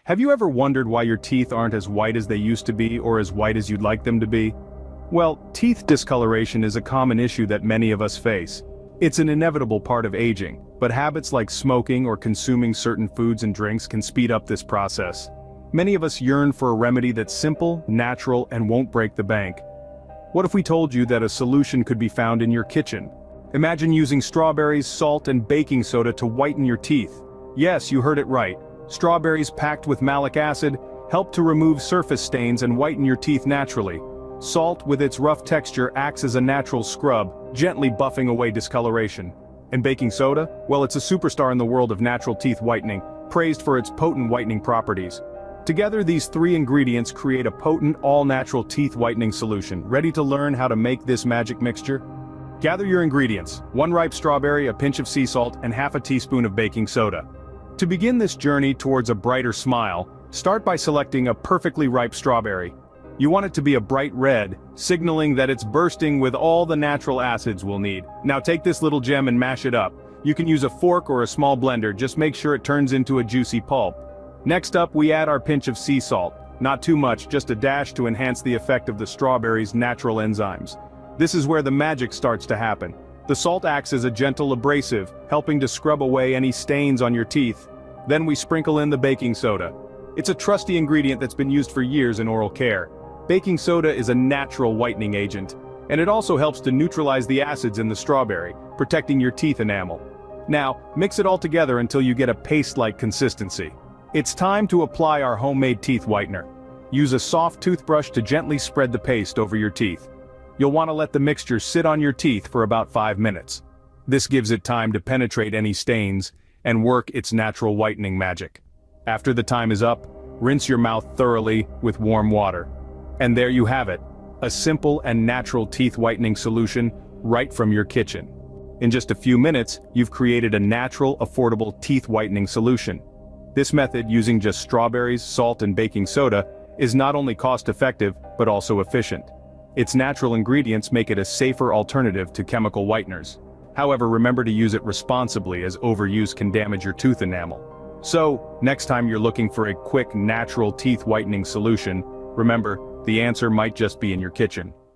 Have you ever wondered why your teeth aren't as white as they used to be or as white as you'd like them to be? Well, teeth discoloration is a common issue that many of us face. It's an inevitable part of aging, but habits like smoking or consuming certain foods and drinks can speed up this process. Many of us yearn for a remedy that's simple, natural, and won't break the bank. What if we told you that a solution could be found in your kitchen? Imagine using strawberries, salt, and baking soda to whiten your teeth. Yes, you heard it right. Strawberries packed with malic acid help to remove surface stains and whiten your teeth naturally. Salt, with its rough texture, acts as a natural scrub, gently buffing away discoloration. And baking soda? Well, it's a superstar in the world of natural teeth whitening, praised for its potent whitening properties. Together, these three ingredients create a potent, all-natural teeth whitening solution. Ready to learn how to make this magic mixture? Gather your ingredients: 1 ripe strawberry, a pinch of sea salt, and half a teaspoon of baking soda. To begin this journey towards a brighter smile, start by selecting a perfectly ripe strawberry. You want it to be a bright red, signaling that it's bursting with all the natural acids we'll need. Now take this little gem and mash it up. You can use a fork or a small blender, just make sure it turns into a juicy pulp. Next up, we add our pinch of sea salt. Not too much, just a dash to enhance the effect of the strawberry's natural enzymes. This is where the magic starts to happen. The salt acts as a gentle abrasive, helping to scrub away any stains on your teeth. Then we sprinkle in the baking soda. It's a trusty ingredient that's been used for years in oral care. Baking soda is a natural whitening agent, and it also helps to neutralize the acids in the strawberry, protecting your teeth enamel. Now, mix it all together until you get a paste-like consistency. It's time to apply our homemade teeth whitener. Use a soft toothbrush to gently spread the paste over your teeth. You'll want to let the mixture sit on your teeth for about 5 minutes. This gives it time to penetrate any stains and work its natural whitening magic. After the time is up, rinse your mouth thoroughly with warm water. And there you have it, a simple and natural teeth whitening solution right from your kitchen. In just a few minutes, you've created a natural, affordable teeth whitening solution. This method, using just strawberries, salt, and baking soda, is not only cost-effective, but also efficient. Its natural ingredients make it a safer alternative to chemical whiteners. However, remember to use it responsibly, as overuse can damage your tooth enamel. So, next time you're looking for a quick, natural teeth whitening solution, remember, the answer might just be in your kitchen.